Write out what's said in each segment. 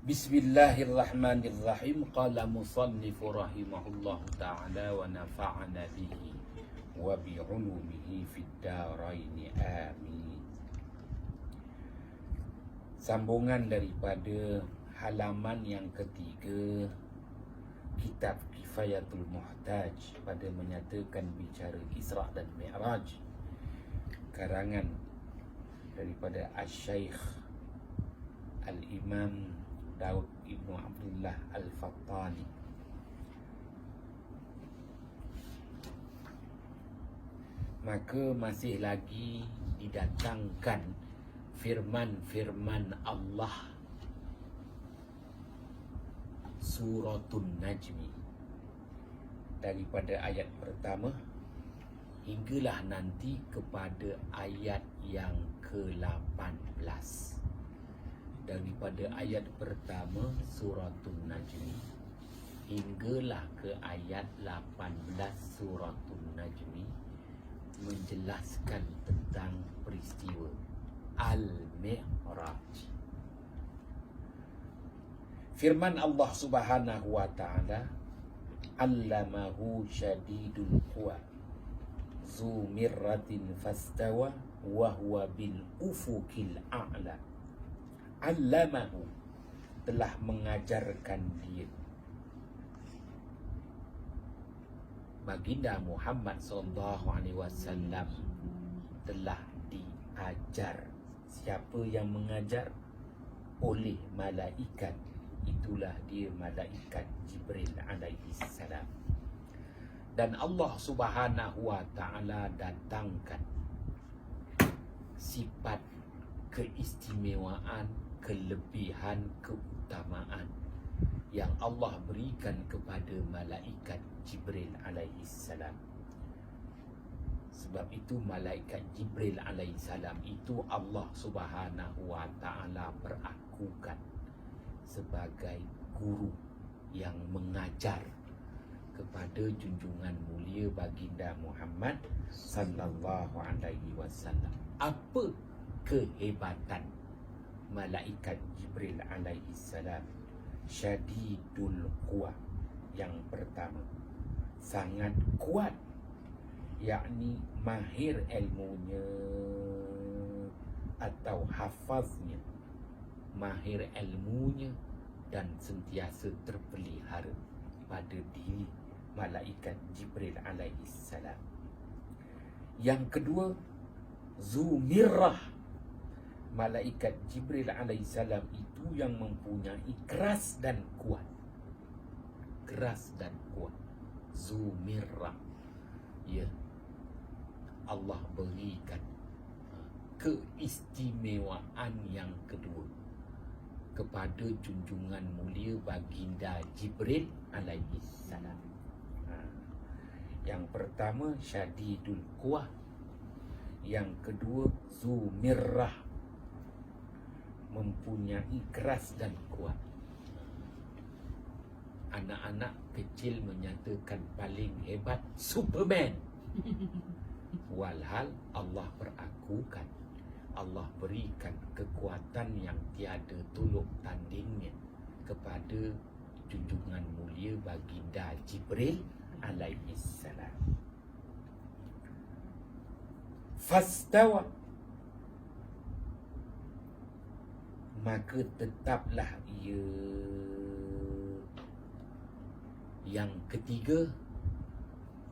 Bismillahirrahmanirrahim. Qala musannifu rahimahullahu ta'ala wa nafa'ana bihi wa bi'ulumihi fid daraini amin. Sambungan daripada halaman yang ketiga kitab Kifayatul Muhtaj pada menyatakan bicara Isra' dan Mi'raj, karangan daripada Asy-Syaikh Al-Imam Daud Ibnu Abdullah Al-Fattani. Maka masih lagi didatangkan firman-firman Allah Suratun Najmi daripada ayat pertama hinggalah nanti kepada ayat yang ke-18. Daripada ayat pertama Suratun Najmi hinggalah ke ayat 18 Suratun Najmi menjelaskan tentang peristiwa Al-Mi'raj. Firman Allah Subhanahu wa ta'ala, Allamahu syadidul quwa zu mirratin fastawa wa huwa bil ufuqil a'la. Allamahu, telah mengajarkan dia, baginda Muhammad SAW telah diajar. Siapa yang mengajar? Oleh malaikat. Itulah dia malaikat Jibril alaihi salam. Dan Allah Subhanahu wa ta'ala datangkan sifat keistimewaan, kelebihan, keutamaan yang Allah berikan kepada malaikat Jibril alaihi salam. Sebab itu malaikat Jibril alaihi salam itu Allah Subhanahu wa ta'ala perakukan sebagai guru yang mengajar kepada junjungan mulia baginda Muhammad sallallahu alaihi wasallam. Apa kehebatan malaikat Jibril alaihi salam? Syadidul quwa, yang pertama, sangat kuat, yakni mahir ilmunya atau hafaznya, mahir ilmunya dan sentiasa terpelihara pada diri malaikat Jibril alaihi salam. Yang kedua, Zumirrah, malaikat Jibril alaihi salam itu yang mempunyai keras dan kuat. Keras dan kuat. Zumirrah. Ya, Allah berikan keistimewaan yang kedua kepada junjungan mulia baginda Jibril alaihi salam. Yang pertama syadidul quwah, yang kedua Zumirrah, mempunyai keras dan kuat. Anak-anak kecil menyatakan paling hebat Superman. Walhal Allah perakukan, Allah berikan kekuatan yang tiada tolok tandingnya kepada junjungan mulia baginda Jibril alaihi salam. Fastawa, maka tetaplah ia. Yang ketiga,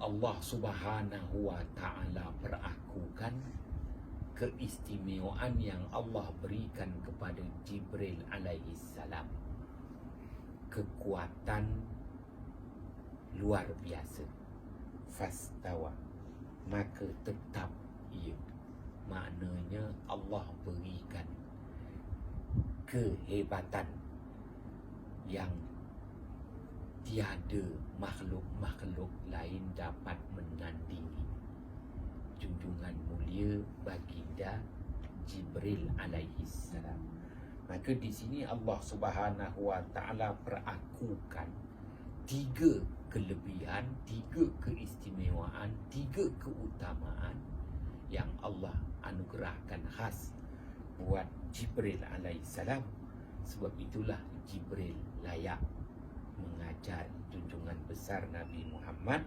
Allah Subhanahu wa ta'ala perakukan keistimewaan yang Allah berikan kepada Jibril alaihi salam. Kekuatan luar biasa. Fastawa, maka tetap ia. Maknanya Allah berikan kehebatan yang tiada makhluk-makhluk lain dapat menandingi junjungan mulia baginda Jibril alaihi salam. Maka di sini Allah Subhanahu wa ta'ala perakukan tiga kelebihan, tiga keistimewaan, tiga keutamaan yang Allah anugerahkan khas buat Jibril alaihissalam. Sebab itulah Jibril layak mengajar junjungan besar Nabi Muhammad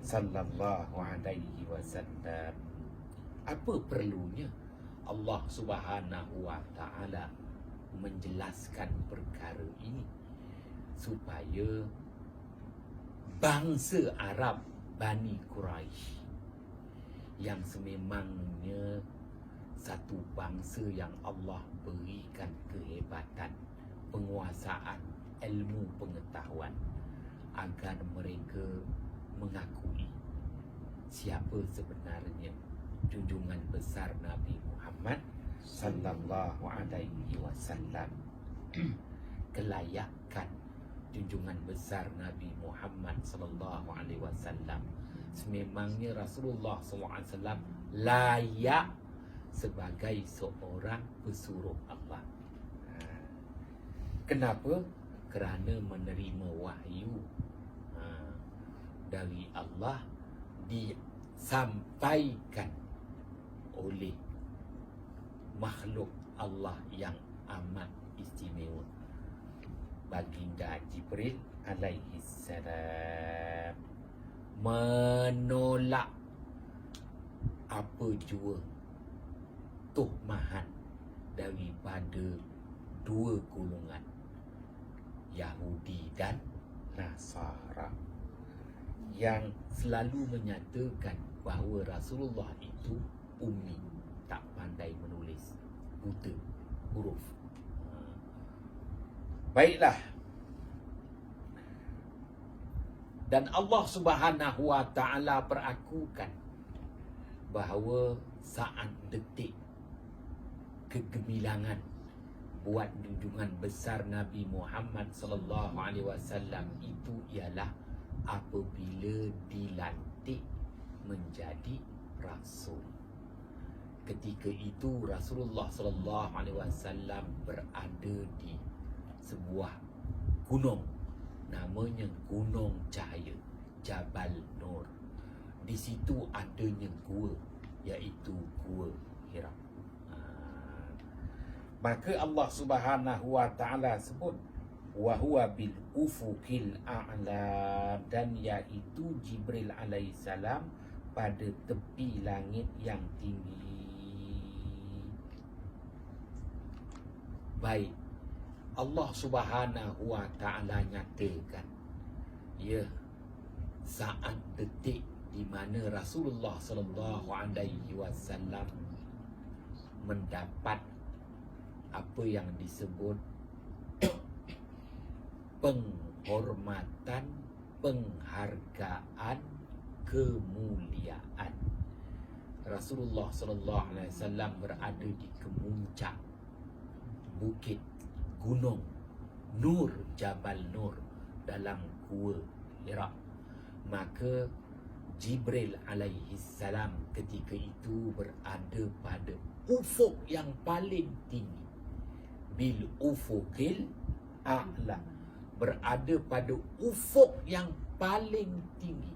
sallallahu alaihi wasallam. Apa perlunya Allah Subhanahu wa taala menjelaskan perkara ini supaya bangsa Arab Bani Quraisy yang sememangnya satu bangsa yang Allah berikan kehebatan, penguasaan, ilmu pengetahuan, agar mereka mengakui siapa sebenarnya junjungan besar Nabi Muhammad sallallahu alaihi wasallam. Kelayakan junjungan besar Nabi Muhammad sallallahu alaihi wasallam, sememangnya Rasulullah sallallahu alaihi wasallam layak sebagai seorang pesuruh Allah. Kenapa? Kerana menerima wahyu dari Allah disampaikan oleh makhluk Allah yang amat istimewa, baginda Jibril alaihi salam, menolak apa jua tuhmahan daripada dua golongan, Yahudi dan Nasara, yang selalu menyatakan bahawa Rasulullah itu ummi, tak pandai menulis, buta huruf. Baiklah. Dan Allah Subhanahu wa taala perakukan bahawa saat detik kegemilangan buat junjungan besar Nabi Muhammad sallallahu alaihi wasallam itu ialah apabila dilantik menjadi rasul. Ketika itu Rasulullah sallallahu alaihi wasallam berada di sebuah gunung, namanya Gunung Cahaya, Jabal Nur. Di situ adanya gua, iaitu Gua Hira. Maka Allah Subhanahu wa taala sebut wa huwa bil ufuqil a'la, dan iaitu Jibril alaihissalam pada tepi langit yang tinggi. Baik, Allah Subhanahu wa taala nyatakan, ya, saat detik di mana Rasulullah sallallahu alaihi wasallam mendapat apa yang disebut penghormatan, penghargaan, kemuliaan. Rasulullah sallallahu alaihi wasallam berada di kemuncak bukit Gunung Nur, Jabal Nur, dalam Gua Hira. Maka Jibril alaihi salam ketika itu berada pada ufuk yang paling tinggi, bil ufuqil a'la, berada pada ufuk yang paling tinggi.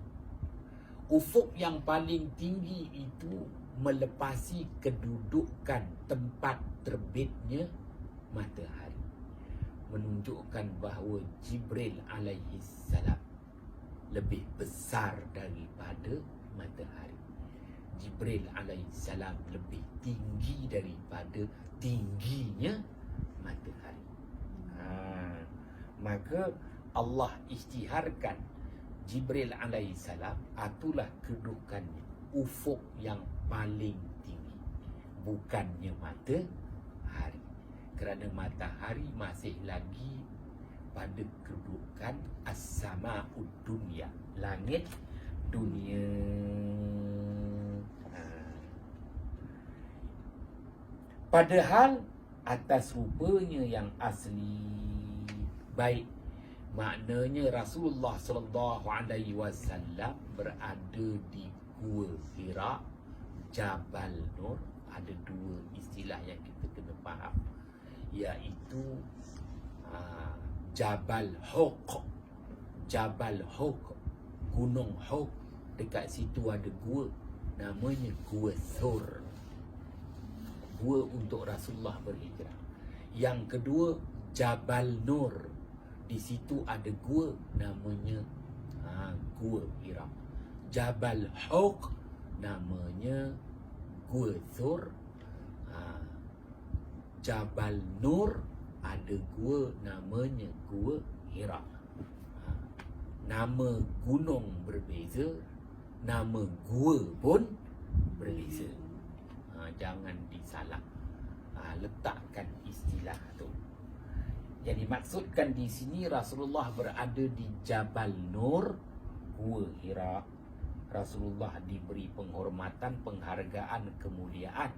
Ufuk yang paling tinggi itu melepasi kedudukan tempat terbitnya matahari, menunjukkan bahawa Jibril alaihi salam lebih besar daripada matahari. Jibril alaihi salam lebih tinggi daripada tingginya matahari. Maka Allah isytiharkan Jibril alaihi salam, itulah kedudukannya, ufuk yang paling tinggi, bukannya matahari. Kerana matahari masih lagi pada kedudukan as-sama'ud dunya, langit dunia. Padahal atas rupanya yang asli. Baik, maknanya Rasulullah sallallahu alaihi wasallam berada di Gua Hira, Jabal Nur. Ada dua istilah yang kita kena faham, iaitu Jabal Huq, Jabal Huq, Gunung Huq. Dekat situ ada gua, namanya Gua Thur. gua untuk Rasulullah berhijrah. Yang kedua, Jabal Nur. Di situ ada gua namanya Gua Hira. Jabal Hauq namanya Gua Thur. Jabal Nur ada gua namanya Gua Hira. Nama gunung berbeza, nama gua pun berbeza. Jangan disalah letakkan istilah tu. Jadi maksudkan di sini Rasulullah berada di Jabal Nur, Gua Hira. Rasulullah diberi penghormatan, penghargaan, kemuliaan,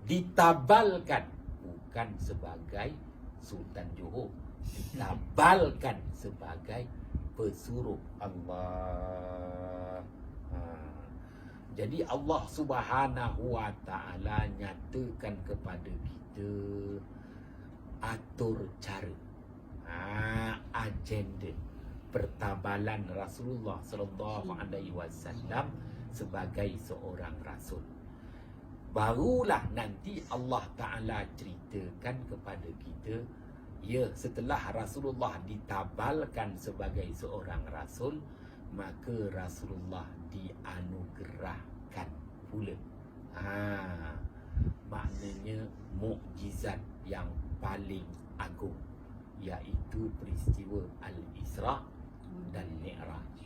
ditabalkan bukan sebagai Sultan Johor, ditabalkan sebagai pesuruh Allah. Jadi Allah Subhanahu wa ta'ala nyatakan kepada kita atur cara, agenda pertabalan Rasulullah sallallahu alaihi wasallam sebagai seorang rasul. Barulah nanti Allah Ta'ala ceritakan kepada kita, ya, setelah Rasulullah ditabalkan sebagai seorang rasul, maka Rasulullah dianugerahkan pula maknanya mukjizat yang paling agung, iaitu peristiwa Al-Isra dan Mi'raj.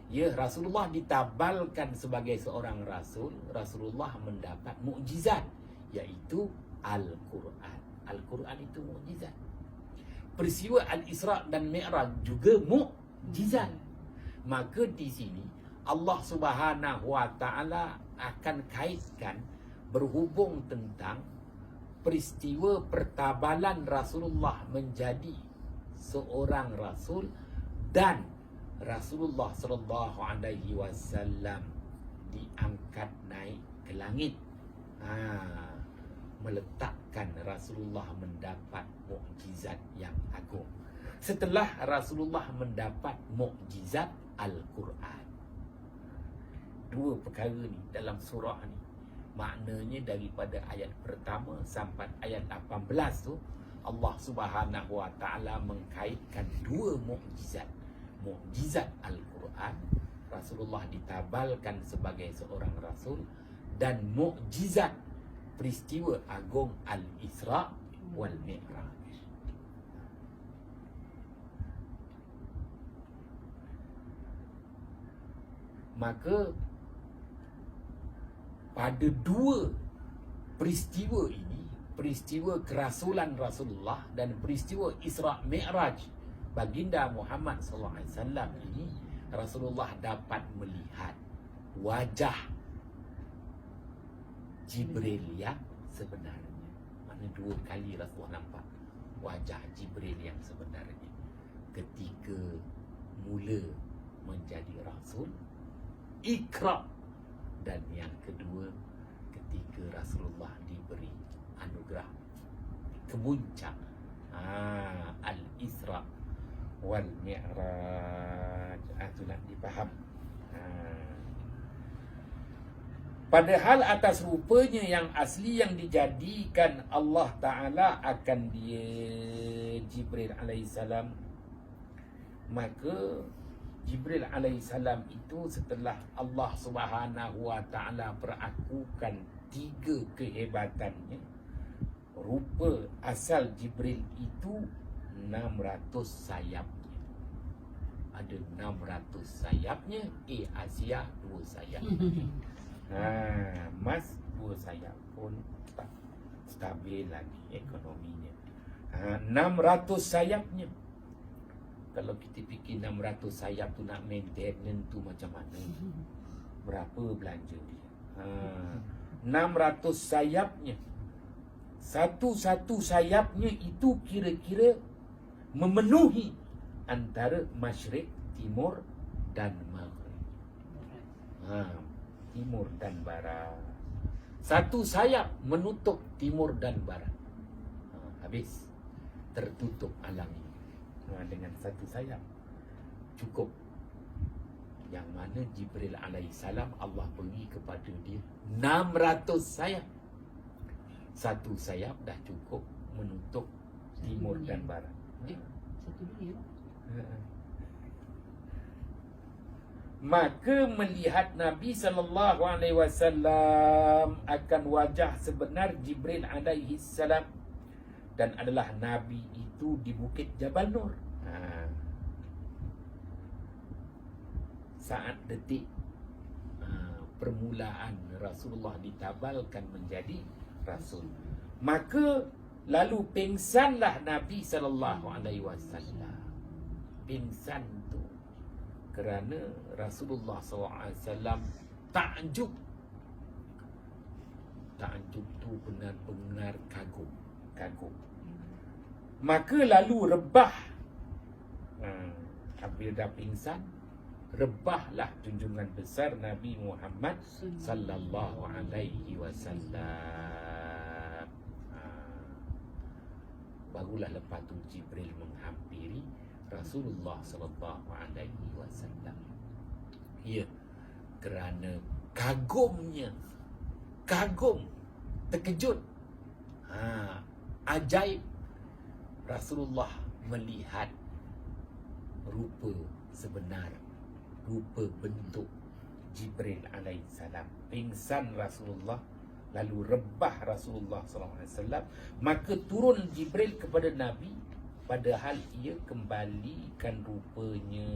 Ya, Rasulullah ditabalkan sebagai seorang rasul. Rasulullah mendapat mukjizat, iaitu Al-Quran. Al-Quran itu mukjizat. Peristiwa Al-Isra dan Mi'raj juga mukjizat. Maka di sini Allah Subhanahu wa ta'ala akan kaitkan berhubung tentang peristiwa pertabalan Rasulullah menjadi seorang rasul dan Rasulullah sallallahu alaihi wasallam diangkat naik ke langit. Meletakkan Rasulullah mendapat mukjizat yang agung. Setelah Rasulullah mendapat mukjizat Al-Quran. Dua perkara ni dalam surah ni, maknanya daripada ayat pertama sampai ayat 18 tu, Allah Subhanahu wa ta'ala mengkaitkan dua mukjizat. Mukjizat Al-Quran, Rasulullah ditabalkan sebagai seorang rasul, dan mukjizat peristiwa agung Al-Isra wal Mi'raj. Maka pada dua peristiwa ini, peristiwa kerasulan Rasulullah dan peristiwa Isra Mi'raj baginda Muhammad sallallahu alaihi wasallam ini, Rasulullah dapat melihat wajah Jibril yang sebenarnya. Mana dua kali Rasulullah nampak wajah Jibril yang sebenarnya. Ketika mula menjadi rasul, Iqra, dan yang kedua ketika Rasulullah diberi anugerah kemuncak Al-Isra wal Mi'raj. Itulah dipaham. Padahal atas rupanya yang asli yang dijadikan Allah Ta'ala akan dia Jibril alaihissalam. Maka Jibril alaihissalam itu setelah Allah Subhanahu wa ta'ala perakukan tiga kehebatannya, rupa asal Jibril itu 600 sayapnya. Ada 600 sayapnya. Asia 2 sayap. Mas 2 sayap pun tak stabil lagi ekonominya. 600 sayapnya. Kalau kita fikir 600 sayap tu nak maintenance tu macam mana? Berapa belanja dia? 600 sayapnya. Satu-satu sayapnya itu kira-kira memenuhi antara masyrik, timur dan maghrib. Timur dan barat. Satu sayap menutup timur dan barat. Habis. Tertutup alam ini. Dengan satu sayap cukup. Yang mana Jibril alaihissalam Allah beri kepada dia 600 sayap. Satu sayap dah cukup menutup timur dan barat. Satu dunia. Maka melihat Nabi SAW akan wajah sebenar Jibril alaihi salam, dan adalah Nabi itu di Bukit Jabal Nur. Saat detik permulaan Rasulullah ditabalkan menjadi Rasul, maka lalu pingsanlah Nabi SAW. Pingsan tu kerana Rasulullah SAW takjub. Takjub tu benar-benar kagum. Maka lalu rebah. Apabila dah pingsan, rebahlah junjungan besar Nabi Muhammad sallallahu alaihi wasallam. Barulah lepas tu Jibril menghampiri Rasulullah sallallahu alaihi wasallam. Ya, kerana kagum, terkejut. Ajaib, Rasulullah melihat rupa sebenar, rupa bentuk Jibril alaihissalam. Pingsan Rasulullah, lalu rebah Rasulullah SAW. Maka turun Jibril kepada Nabi, padahal ia kembalikan rupanya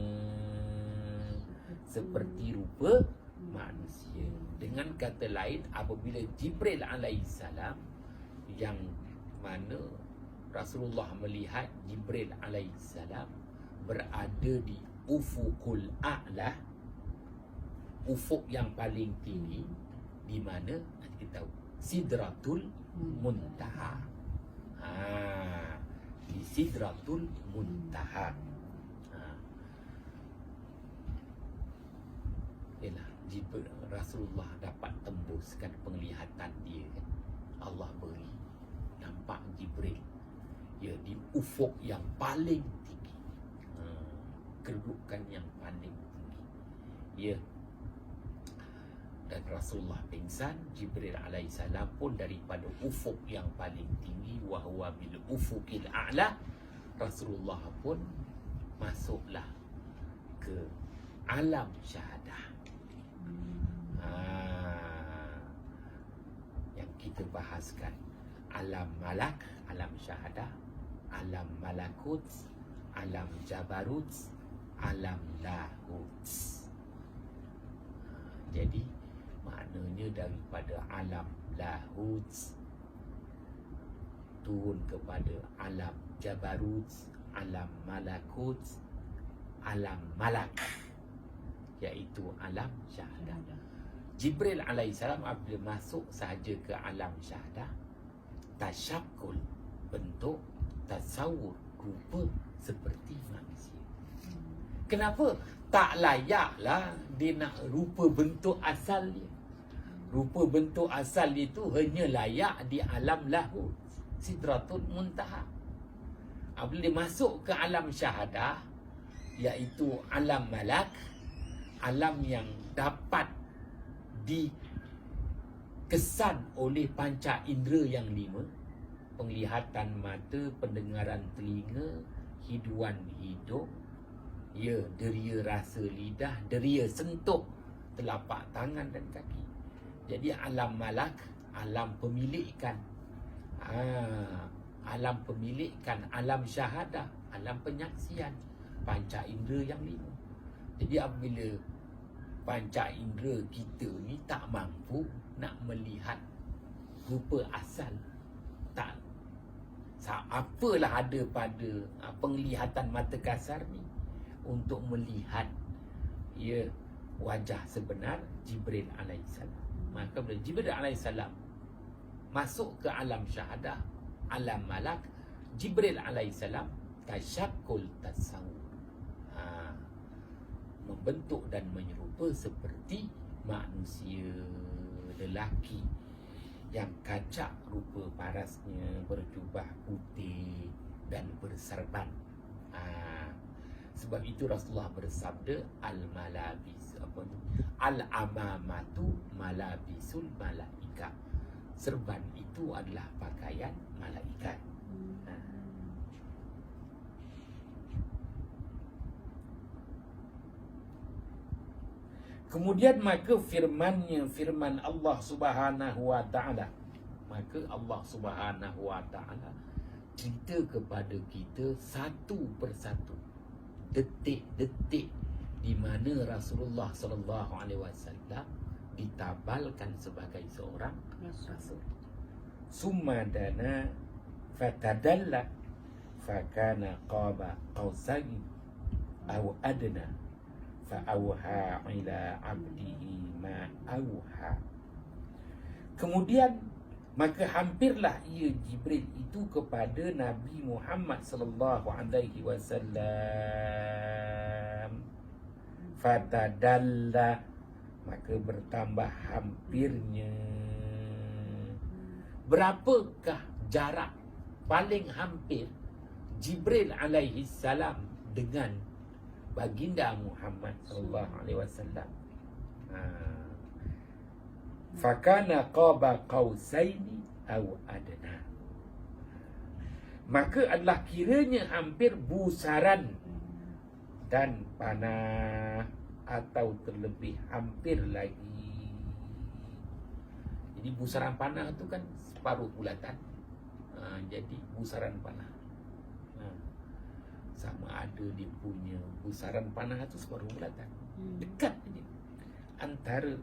seperti rupa manusia. Dengan kata lain, apabila Jibril alaihissalam, yang mana Rasulullah melihat Jibril alaihissalam berada di ufukul a'la, ufuk yang paling tinggi, di mana kita tahu Sidratul Muntaha. Di Sidratul Muntaha. Ialah Rasulullah dapat tembuskan penglihatan dia, kan? Allah beri nampak Jibril, ya, di ufuk yang paling tinggi, kedudukan yang paling tinggi, ya. Dan Rasulullah pingsan, Jibril alaihissalam pun daripada ufuk yang paling tinggi, wa huwa bil ufukil a'la, Rasulullah pun masuklah ke alam syahadah. Yang kita bahaskan alam malak, alam syahadah, alam malakut, alam jabarut, alam lahut. Jadi maknanya daripada alam lahut turun kepada alam jabarut, alam malakut, alam malak, iaitu alam syahadah. Jibril alaihissalam apabila masuk sahaja ke alam syahadah, tasyakul, bentuk, tasawur, rupa seperti manusia. Kenapa? Tak layaklah dia nak rupa bentuk asal dia. Rupa bentuk asal dia tu hanya layak di alam lahut, Sidratul Muntaha. Apabila dia masuk ke alam syahadah, iaitu alam malak, alam yang dapat dikesan oleh panca indera yang 5, penglihatan mata, pendengaran telinga, hiduan hidup, ya, deria rasa lidah, deria sentuh telapak tangan dan kaki. Jadi alam malak, alam pemilikan, alam pemilikan, alam syahadah, alam penyaksian, panca indera yang 5. Jadi apabila panca indera kita ni tak mampu nak melihat rupa asal, tak, apalah ada pada penglihatan mata kasar ni untuk melihat, ya, wajah sebenar Jibril alaihissalam. Maka bila Jibril alaihissalam masuk ke alam syahadah, alam malak, Jibril alaihissalam tasyakul tasawur, membentuk dan menyerupa seperti manusia lelaki yang kacak rupa parasnya, berjubah putih dan berserban. Sebab itu Rasulullah bersabda, al-malabis, al-amamatu malabisul malaika. serban itu adalah pakaian malaikat. Kemudian maka firman Allah Subhanahu wa taala, maka Allah Subhanahu wa taala cerita kepada kita satu persatu detik-detik di mana Rasulullah sallallahu alaihi wasallam ditabalkan sebagai seorang rasul. Summa dana fatadalla fakana qaba qausain aw adna fa'auha ila abdihi ma auha. Kemudian maka hampirlah ia Jibril itu kepada Nabi Muhammad sallallahu alaihi wasallam. Fatadalla, maka bertambah hampirnya. Berapakah jarak paling hampir Jibril alaihi salam dengan baginda Muhammad sallallahu alaihi wasallam? Fakana qaba qausaini aw adna, maka adalah kiranya hampir busaran dan panah, atau terlebih hampir lagi. Jadi busaran panah itu kan separuh bulatan, jadi busaran panah sama ada dia punya busaran panah itu separuh bulatan. Dekat saja antara,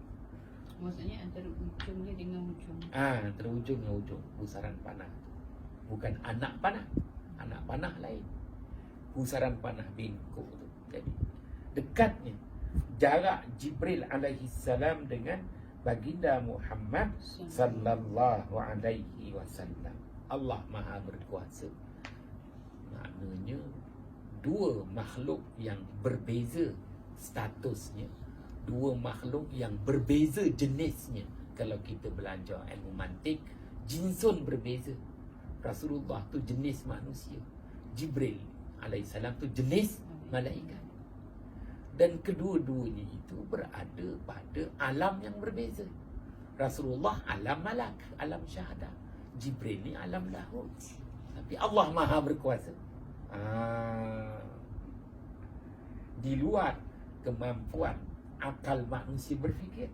maksudnya antara ujungnya dengan ujung. antara ujung dengan ujung busaran panah. Bukan anak panah. Anak panah lain, busaran panah bengkok tu. Jadi dekatnya jarak Jibril alaihi salam dengan baginda Muhammad sallallahu alaihi wasallam. Allah Maha berkuasa. Maknanya dua makhluk yang berbeza statusnya, dua makhluk yang berbeza jenisnya. Kalau kita belajar ilmu mantik, jinsun berbeza. Rasulullah tu jenis manusia, Jibril alaihissalam tu jenis malaikat. Dan kedua-duanya itu berada pada alam yang berbeza. Rasulullah alam malak, alam syahadah. Jibril ni alam lahut. Tapi Allah Maha berkuasa. Di luar kemampuan akal manusia berfikir.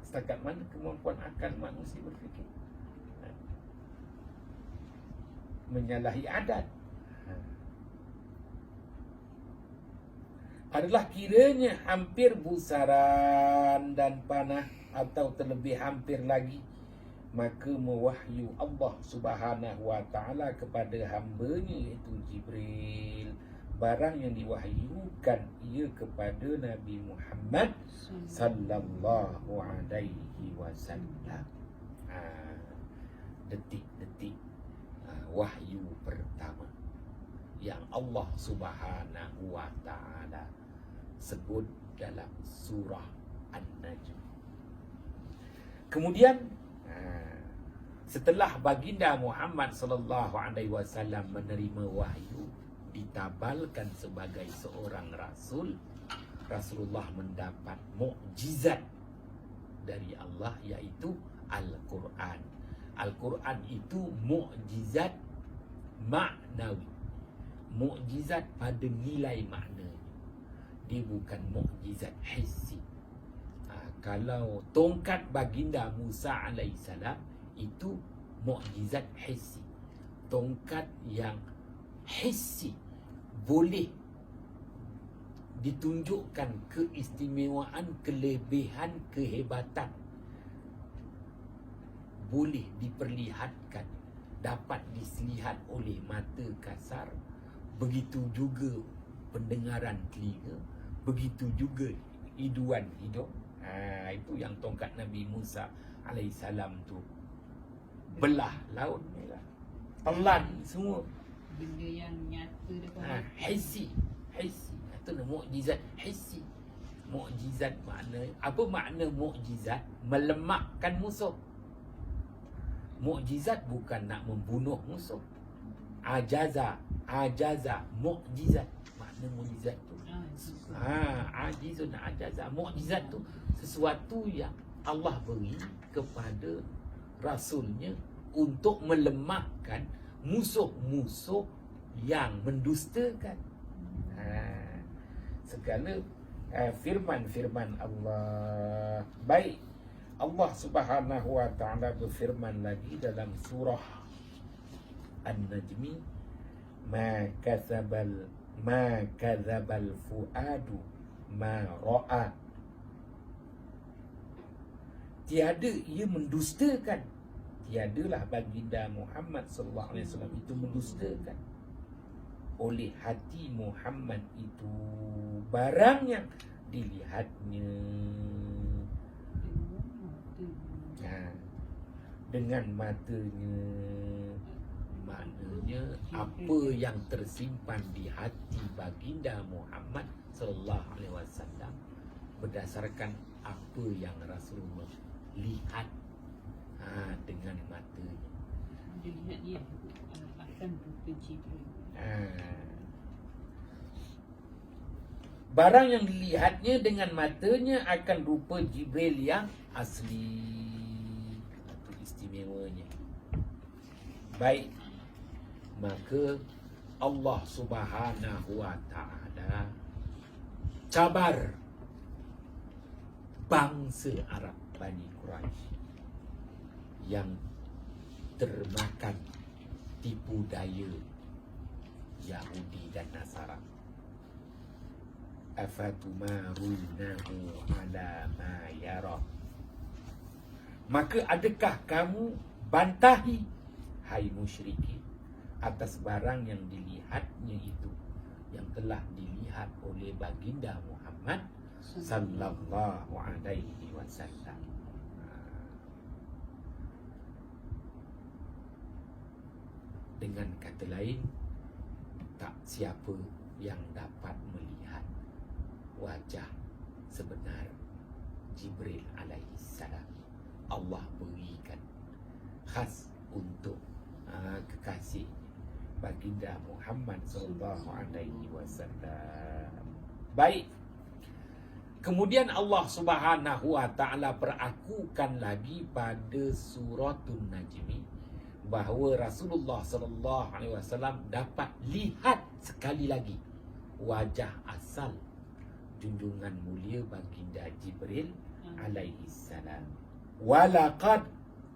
Setakat mana kemampuan akal manusia berfikir? Menyalahi adat. Adalah kiranya hampir busaran dan panah, atau terlebih hampir lagi, maka mewahyu Allah Subhanahu wa taala kepada hamba-Nya iaitu Jibril barang yang diwahyukan ia kepada Nabi Muhammad sallallahu alaihi wasallam. Detik-detik wahyu pertama yang Allah Subhanahu wa taala sebut dalam surah An-Najm. Kemudian setelah baginda Muhammad sallallahu alaihi wasallam menerima wahyu, ditabalkan sebagai seorang rasul, Rasulullah mendapat mukjizat dari Allah, iaitu Al-Quran. Al-Quran itu mukjizat maknawi, mukjizat pada nilai maknanya. Dia bukan mukjizat hissi. Kalau tongkat baginda Musa alaihissalam itu mukjizat hissi, tongkat yang hissi, boleh ditunjukkan keistimewaan, kelebihan, kehebatan, boleh diperlihatkan, dapat dilihat oleh mata kasar. Begitu juga pendengaran telinga, begitu juga hiduan hidung. Itu yang tongkat Nabi Musa alaihissalam tu belah laut merah, telan semua. Benda yang nyata depan hissi. Itu mukjizat hissi. Mukjizat makna, apa makna mukjizat? Melemahkan musuh. Mukjizat bukan nak membunuh musuh. Ajaza mukjizat. Makna mukjizat tu ajizun ajaza. Mukjizat tu sesuatu yang Allah beri kepada Rasulnya untuk melemahkan musuh-musuh yang mendustakan. Segala firman-firman Allah. Baik, Allah Subhanahu wa taala berfirman lagi dalam surah An-Najmi, ma kadzabal fuadu ma ra'a. Tiada ia mendustakan, tiadalah baginda Muhammad sallallahu alaihi wasallam itu mendustakan oleh hati Muhammad itu barang yang dilihatnya. Dengan matanya, maknanya apa yang tersimpan di hati baginda Muhammad sallallahu alaihi wasallam berdasarkan apa yang Rasulullah lihat dengan matanya. Dia lihat dia akan rupa Jibril. Barang yang dilihatnya dengan matanya akan rupa Jibril yang asli. Itu istimewanya. Baik, maka Allah Subhanahu wa taala cabar bangsa Arab Bani Quraisy yang termakan tipu daya Yahudi dan Nasara. Afatumarunahu ala ma yara. Maka adakah kamu bantahi, hai musyrikin, atas barang yang dilihatnya itu, yang telah dilihat oleh baginda Muhammad sallallahu alaihi wasallam. Dengan kata lain, tak siapa yang dapat melihat wajah sebenar Jibril alaihi salam. Allah berikan khas untuk kekasih baginda Muhammad sallallahu alaihi wasallam. Baik. Kemudian Allah Subhanahu wa taala perakukan lagi pada suratul Najmi bahawa Rasulullah sallallahu alaihi wasallam dapat lihat sekali lagi wajah asal junjungan mulia baginda Jibril alaihi salam. Walaqad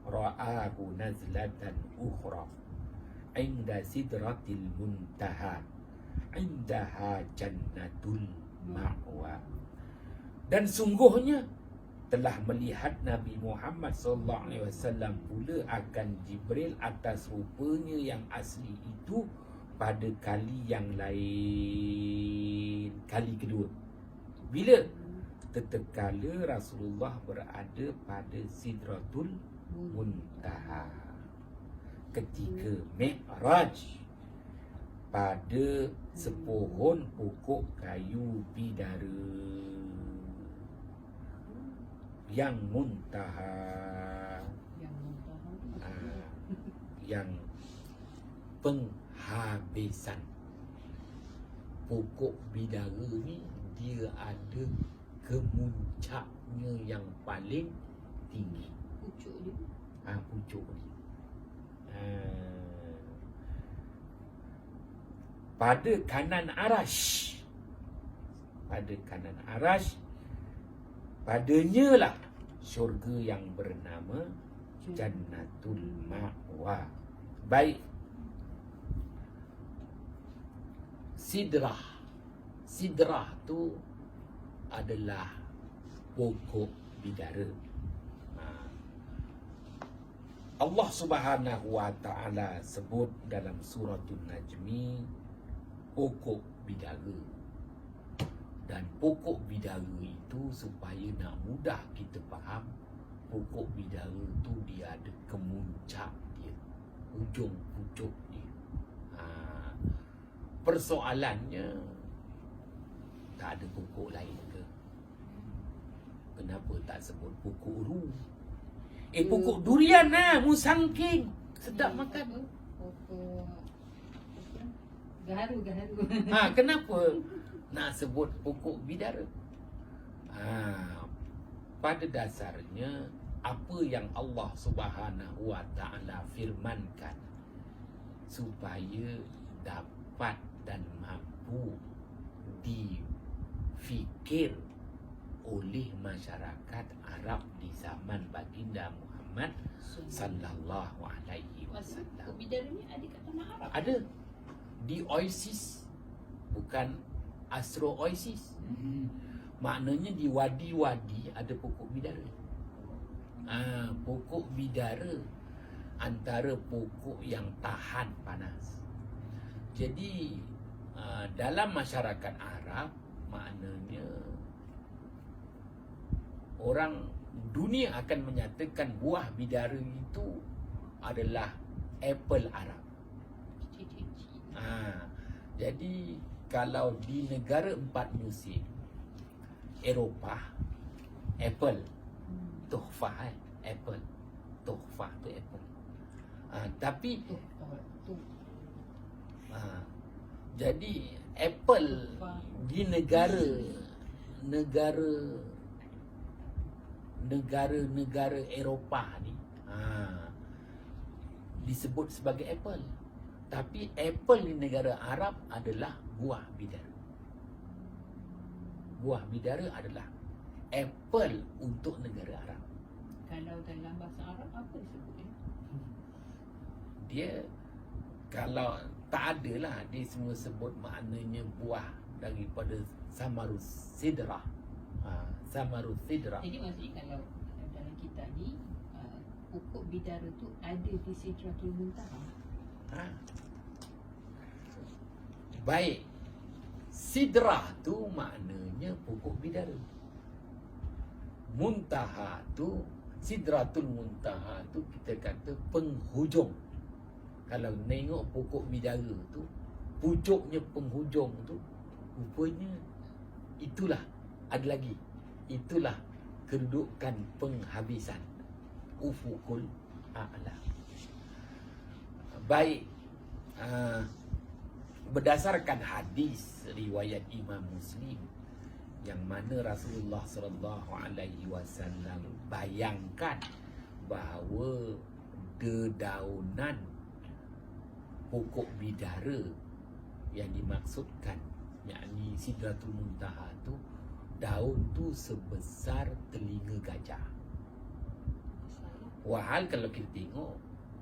ra'ahu nazlatan ukhra inda sidratil muntaha indaha jannatul ma'wa. Dan sungguhnya telah melihat Nabi Muhammad sallallahu alaihi wasallam pula akan Jibril atas rupanya yang asli itu pada kali yang lain, kali kedua. Bila? Tatkala Rasulullah berada pada Sidratul Muntaha ketika Mi'raj pada sepohon pokok kayu bidara yang muntaha, yang penghabisan. Pokok bidara ni dia ada kemuncaknya yang paling tinggi. Pucuk dia. Pucuk dia. Pada kanan arash. Pada kanan arash, padanya lah syurga yang bernama Jannatul Ma'wa. Baik. Sidrah. Sidrah tu adalah pokok bidara. Allah Subhanahu wa taala sebut dalam suratul Najmi pokok bidara. Dan pokok bidara itu, supaya nak mudah kita faham, pokok bidara tu dia ada kemuncak dia, ujung pucuk dia. Persoalannya, tak ada pokok lain ke? Kenapa tak sebut pokok ru? Pokok durian lah, musangking. Sedap makan. Pokok gaharu. Kenapa nak sebut pokok bidara? Pada dasarnya apa yang Allah Subhanahu wa taala firmankan supaya dapat dan mampu difikir oleh masyarakat Arab di zaman baginda Muhammad sallallahu alaihi Masa wasallam. bidara ni ada kat tanah Arab. Ada di Oasis, bukan Astro Oasis. Maknanya di wadi-wadi ada pokok bidara. Pokok bidara antara pokok yang tahan panas. Jadi dalam masyarakat Arab, maknanya orang dunia akan menyatakan buah bidara itu adalah apple Arab. Cicit-cicit. Jadi kalau di negara 4 musim Eropah, apple tuhfah, apple tuhfah tu apple. Tapi Tu. jadi apple di negara Eropah ni disebut sebagai apple. Tapi apple di negara Arab adalah buah bidara. Buah bidara adalah apple untuk negara Arab. Kalau dalam bahasa Arab apa disebut dia? Dia kalau tak adalah, dia semua sebut maknanya buah daripada samarus sidrah. Samarus sidrah. Jadi maksudnya kalau dalam kitab ni pokok bidara tu ada di Sidratul Muntaha. Baik. Sidrah tu maknanya pokok bidara. Muntaha tu, Sidratul Muntaha tu kita kata penghujung. Kalau tengok pokok bidara tu, pucuknya penghujung tu, rupanya itulah, ada lagi, itulah kedudukan penghabisan. Ufukul a'la. Baik. Berdasarkan hadis riwayat Imam Muslim yang mana Rasulullah sallallahu alaihi wasallam bayangkan bahawa dedaunan pokok bidara yang dimaksudkan, yakni Sidratul Muntaha tu, daun tu sebesar telinga gajah. Wahal kalau kita tengok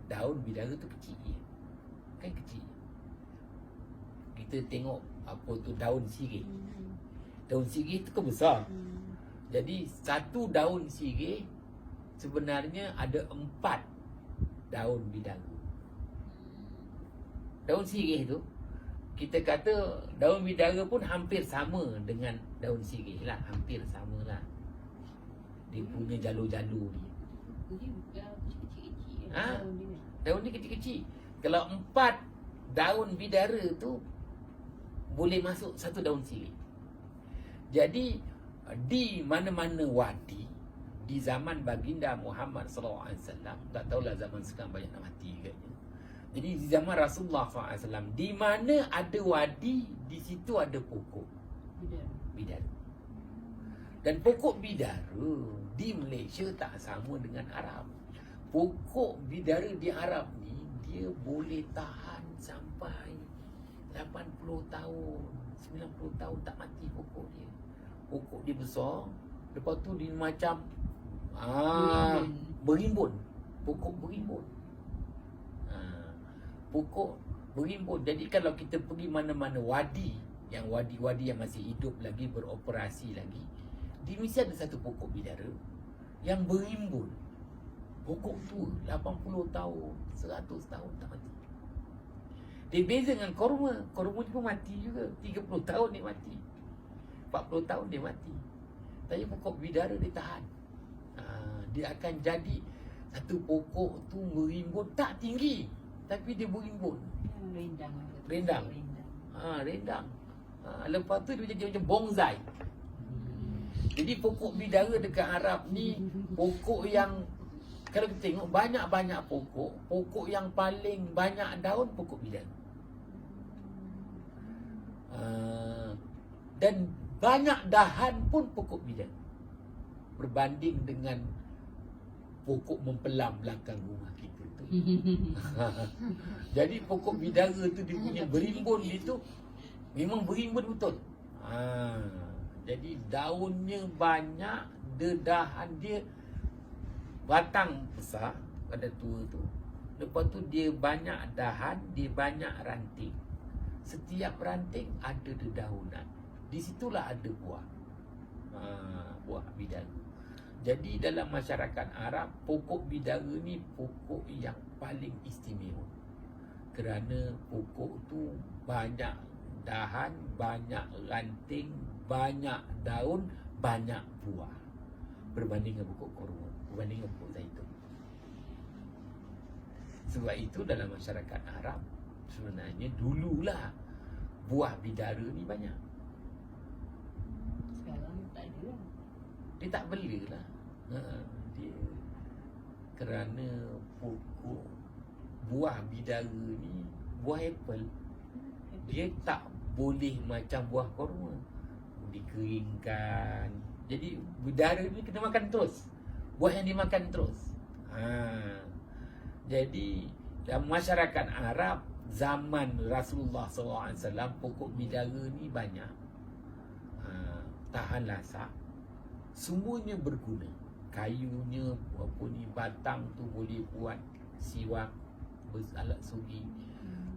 daun bidara tu kecil, kan kecil. Kita tengok apa tu daun sirih. Daun sirih tu kan besar. Jadi satu daun sirih sebenarnya ada 4 daun bidara. Daun sirih tu, kita kata daun bidara pun hampir sama dengan daun sirih lah. Hampir sama lah. Dia punya jalur-jalur ni. Dia kecil-kecil. Daun ni kecil-kecil. Kalau 4 daun bidara tu boleh masuk satu daun sirih. Jadi di mana-mana wadi di zaman baginda Muhammad SAW, tak tahulah zaman sekarang banyak nak mati ke. Jadi di zaman Rasulullah SAW, di mana ada wadi, di situ ada pokok bidara. Dan pokok bidara di Malaysia tak sama dengan Arab. Pokok bidara di Arab ni, dia boleh tahan sampai 80 tahun, 90 tahun tak mati pokok dia. Pokok dia besar, lepas tu dia macam berimbun. Pokok berimbun. Pokok berimbun. Jadi kalau kita pergi mana-mana wadi, yang wadi-wadi yang masih hidup lagi, beroperasi lagi, di mesti ada satu pokok bidara yang berimbun. Pokok tua, 80 tahun, 100 tahun tak mati. Dia beza dengan korma. Korma pun mati juga. 30 tahun dia mati, 40 tahun dia mati. Tapi pokok bidara dia tahan. Dia akan jadi satu pokok tu berimbun, tak tinggi, tapi dia berimbun. Rendang. Rendang. Rendang. Lepas tu dia jadi macam bonsai. Jadi pokok bidara dekat Arab ni pokok yang, kalau kita tengok banyak-banyak pokok, pokok yang paling banyak daun pokok bidara. Dan banyak dahan pun pokok bidara. Berbanding dengan pokok mempelam belakang rumah kita tu. Jadi pokok bidara tu dia punya berimbun dia tu memang berimbun betul. Jadi daunnya banyak, dedahan dia, batang besar pada tua tu. Lepas tu dia banyak dahan, dia banyak ranting. Setiap ranting ada dedaunan. Di situlah ada buah. Buah bidara. Jadi dalam masyarakat Arab, pokok bidara ni pokok yang paling istimewa. Kerana pokok tu banyak dahan, banyak ranting, banyak daun, banyak buah. Berbanding dengan pokok korma, berbanding dengan pokok zaitun. Sebab itu dalam masyarakat Arab, sebenarnya dululah buah bidara ni banyak. Sekarang tak ada lah. Dia tak belalah. Dia kerana pokok buah bidara ni, buah apple, dia tak boleh macam buah korma dikeringkan. Jadi bidara ni kena makan terus. Buah yang dimakan terus. Jadi dalam masyarakat Arab zaman Rasulullah SAW, pokok bidara ni banyak. Tahan lasak. Semuanya berguna. Kayunya, apa ni, batang tu boleh buat siwak, alat sugi.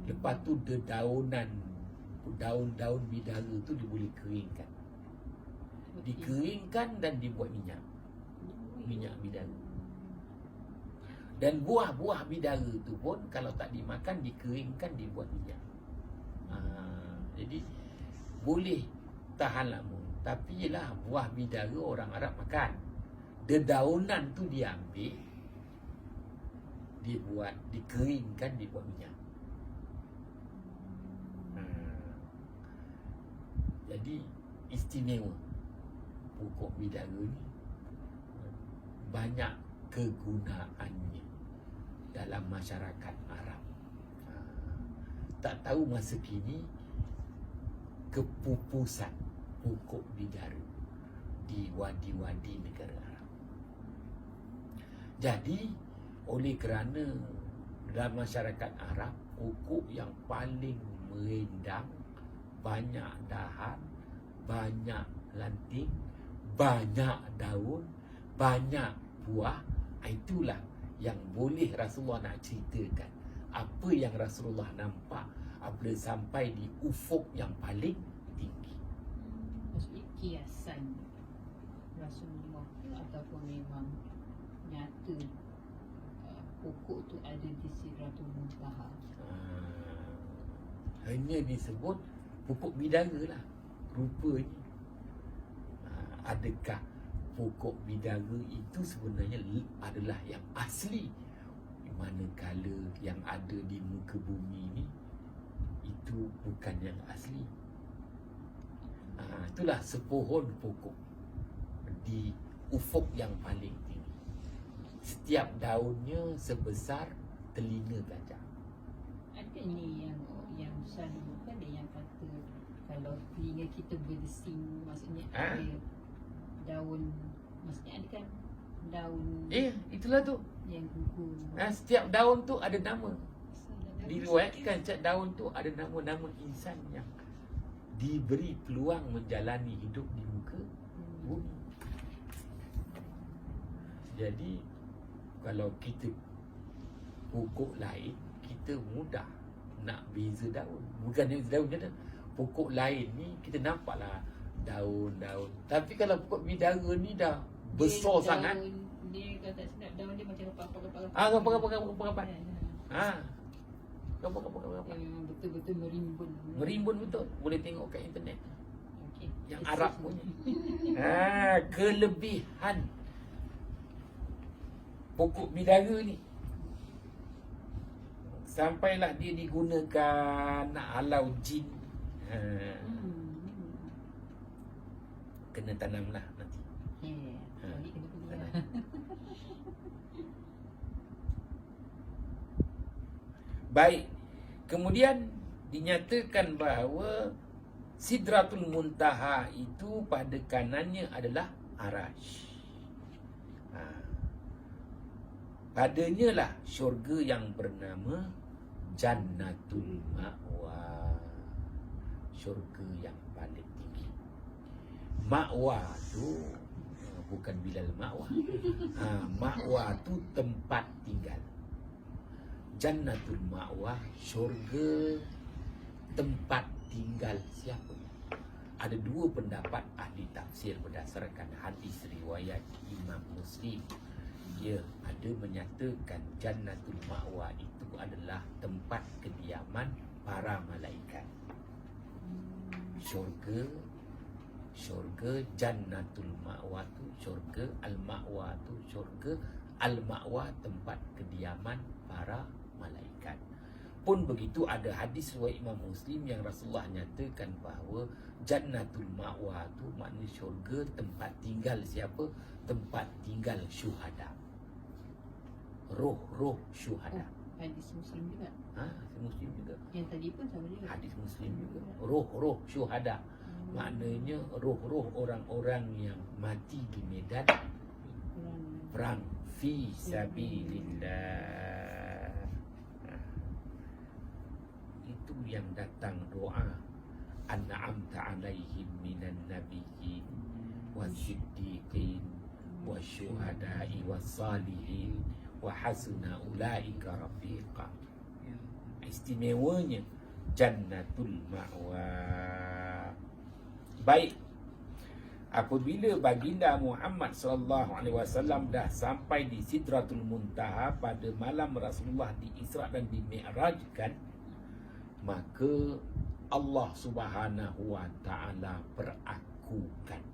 Lepas tu dedaunan, daun-daun bidara tu dia boleh keringkan. Dikeringkan dan dibuat minyak bidara. Dan buah-buah bidara tu pun kalau tak dimakan, dikeringkan, dibuat minyak. Jadi boleh tahan lama. Tapi yelah, buah bidara orang Arab makan. Dedaunan tu dia ambil, dia buat, dikeringkan, dibuat minyak. Jadi istimewa pokok bidara ni, banyak kegunaannya dalam masyarakat Arab. Tak tahu masa kini kepupusan pokok bidara di wadi-wadi negara Arab. Jadi oleh kerana dalam masyarakat Arab, pokok yang paling merendang, banyak dahan, banyak ranting, banyak daun, banyak buah, itulah yang boleh Rasulullah nak ceritakan apa yang Rasulullah nampak apabila sampai di ufuk yang paling tinggi. Maksudnya kiasan Rasulullah ke ataupun memang nyata pokok tu ada di Sidratul Muntaha? Hanya disebut pokok bidara lah rupanya. Adakah pokok bidara itu sebenarnya adalah yang asli, manakala yang ada di muka bumi ni itu bukan yang asli? Itulah sepohon pokok di ufuk yang paling tinggi. Setiap daunnya sebesar telinga gajah. Ada ni yang selalu kan ada yang kata kalau telinga kita berdesing, maksudnya ada daun, maksudnya ada kan daun itulah tu. yang gugur. Setiap daun tu ada nama. Diriwayatkan setiap daun tu ada nama-nama insan yang diberi peluang menjalani hidup di muka bumi. Jadi kalau kita pokok lain, kita mudah nak beza daun. Bukan daun je dah. Pokok lain ni kita nampaklah daun-daun. Tapi kalau pokok bidara ni dah besar Dia sangat. Dia kata sedap, daun dia macam rapat-rapat. Rapat-rapat. Memang betul-betul merimbun. Merimbun betul. Boleh tengok kat internet. Okay. Yang Arab punya. Kelebihan pokok bidara ni, sampailah dia digunakan nak halau jin. Kena tanamlah nanti. Balik kena pergi lah. Baik. Kemudian dinyatakan bahawa Sidratul Muntaha itu pada kanannya adalah Arash. Padanya lah syurga yang bernama Jannatul Ma'wa. Syurga yang paling tinggi. Ma'wa tu bukan Bilal Ma'wa. Ma'wa tu tempat tinggal. Jannatul Ma'wa, syurga tempat tinggal siapa? Ada dua pendapat ahli tafsir berdasarkan hadis riwayat Imam Muslim. Dia ada menyatakan Jannatul Ma'wa itu adalah tempat kediaman para malaikat. Syurga Jannatul Ma'wa tu syurga, Al-Ma'wa tu syurga, Al-Ma'wa tempat kediaman para malaikat. Pun begitu ada hadis riwayat Imam Muslim yang Rasulullah nyatakan bahawa Jannatul Ma'wa tu makna syurga tempat tinggal siapa? Tempat tinggal syuhada. Roh-roh syuhada. Hadis Muslim juga. Muslim juga. Yang tadi pun sama juga. Hadis Muslim juga. Roh-roh syuhada. Maknanya roh-roh orang-orang yang mati di medan perang fi sabilillah. Itu yang datang doa an'amta alaihim minan nabiyyin wasiddiqin wasyuhada'i wassalihin wa hasuna ulaika rafiqa. Istimewanya Jannatul Ma'wa. Baik, apabila baginda Muhammad sallallahu alaihi wasallam dah sampai di Sidratul Muntaha pada malam Rasulullah di Isra dan di Mi'rajkan, maka Allah Subhanahu wa taala perakukan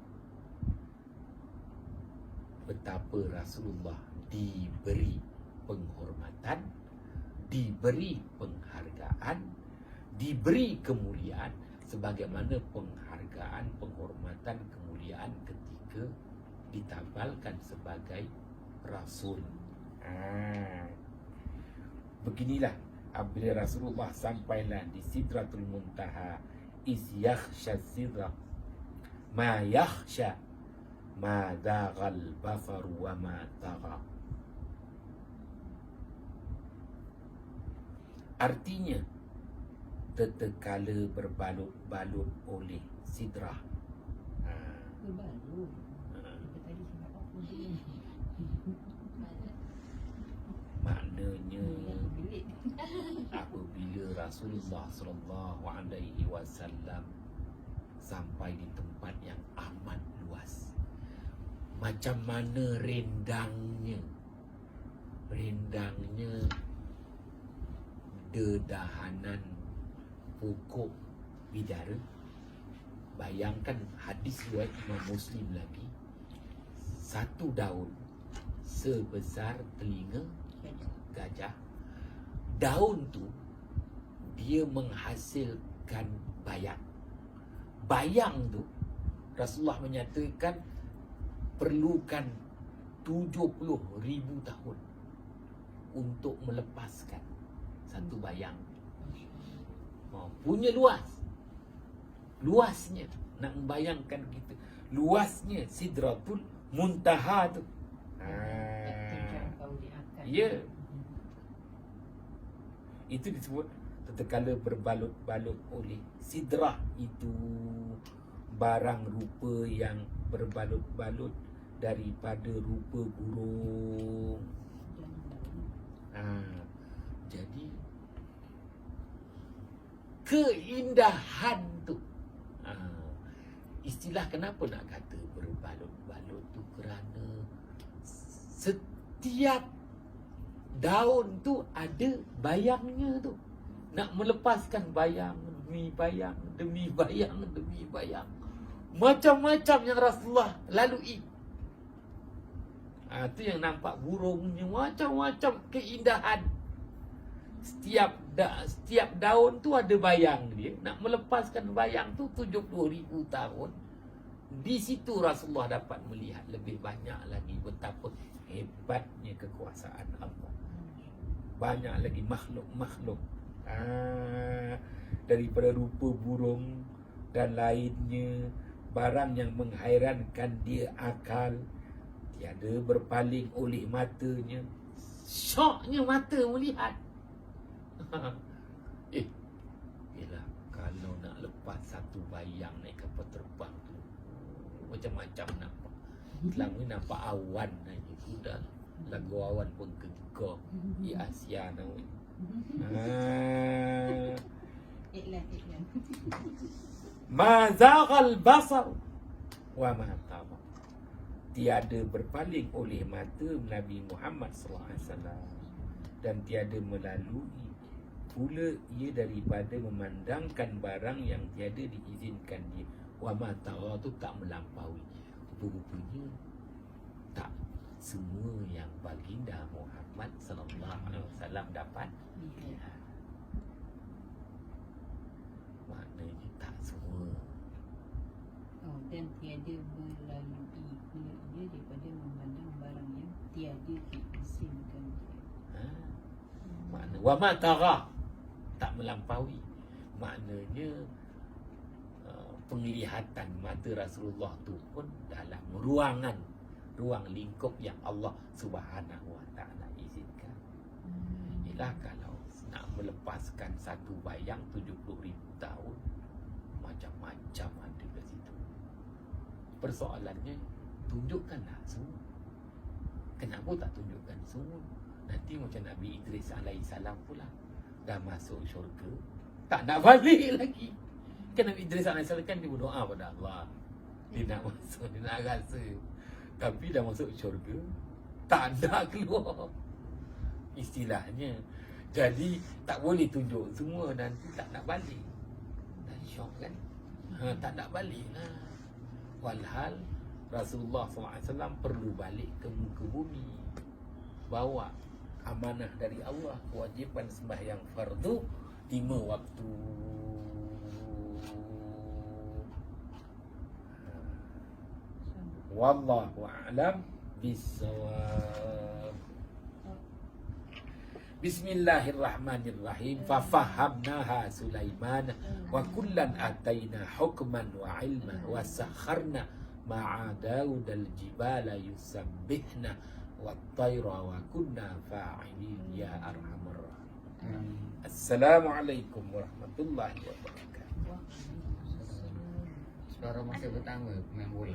betapa Rasulullah diberi penghormatan, diberi penghargaan, diberi kemuliaan sebagaimana penghargaan, penghormatan, kemuliaan ketika ditabalkan sebagai Rasul. Beginilah apabila Rasulullah sampailah di Sidratul Muntaha, iz yakhsha sidra ma yakhsha ma daghal basaru wa ma tagha. Artinya tatkala berbalut-balut oleh sidrah. Berbalut. Kita tadi sebab apa dia? Maknanya apabila Rasulullah sallallahu alaihi wasallam sampai di tempat yang amat luas, macam mana rendangnya dedahanan pokok bidara. Bayangkan hadis riwayat Imam Muslim lagi, satu daun sebesar telinga gajah. Daun tu dia menghasilkan bayang. Bayang tu Rasulullah menyatakan perlukan 70,000 tahun untuk melepaskan satu bayang. Punya luasnya, nak membayangkan kita luasnya Sidratul Muntaha tu. Ya, itu disebut tatkala berbalut-balut oleh sidrah itu, barang rupa yang berbalut-balut daripada rupa burung. Jadi keindahan tu, istilah kenapa nak kata berbalut-balut tu, kerana setiap daun tu ada bayangnya tu. Nak melepaskan bayang demi bayang demi bayang demi bayang, macam-macam yang Rasulullah lalui. Tu yang nampak burungnya, macam-macam keindahan. Setiap daun tu ada bayang dia. Nak melepaskan bayang tu 70,000 tahun. Di situ Rasulullah dapat melihat lebih banyak lagi betapa hebatnya kekuasaan Allah. Banyak lagi makhluk-makhluk daripada rupa burung dan lainnya, barang yang menghairankan dia akal, tiada berpaling oleh matanya, syoknya mata melihat. Yelah, kalau nak lepas satu bayang naik kapal terbang tu, macam-macam nampak. Selama ni nampak awan aja. Sudah lagu awan pun gegah di Asia namanya. Iklan. Ma zaghal basar wa ma tagha. Tiada berpaling oleh mata Nabi Muhammad sallallahu alaihi wasallam dan tiada melalui pula ia daripada memandangkan barang yang tiada diizinkan dia. Wa ma tagha tu tak melampaui. Rupanya tak semua yang baginda Muhammad sallallahu alaihi wasallam dapat lihat. Maknanya tak semua. Dan tiada melalui pula ia daripada memandang barang yang tiada diizinkan dia. Makna wa ma tagha, tak melampaui. Maknanya penglihatan mata Rasulullah tu pun dalam ruang lingkup yang Allah Subhanahu wa taala izinkan. Ialah kalau nak melepaskan satu bayang 70,000 tahun, macam-macam ada kat situ. Persoalannya, tunjukkanlah semua. Kenapa tak tunjukkan semua? Nanti macam Nabi Idris alaihissalam pula, dah masuk syurga, tak nak balik lagi. Kan Nabi Idris alaihissalam kan dia berdoa pada Allah, dia nak masuk, dia nak rasa. Tapi dah masuk syurga, tak nak keluar. Istilahnya. Jadi tak boleh tunjuk semua, nanti tak nak balik. Dah syok kan? Tak nak balik lah. Walhal Rasulullah SAW perlu balik ke muka bumi, bawa amanah dari Allah, kewajipan sembahyang fardu 5 waktu. Wallahu a'lam bissawab. Bismillahirrahmanirrahim. Fafahamnaha Sulaiman wa kullan ataina hukman wa ilma wa sakharna ma'a Daud al-jibala yusabbihna wa tayra wa kunna fa'ilin ya arhamar rahimin. Assalamualaikum warahmatullahi wabarakatuh. Sekarang masa pertama main bola.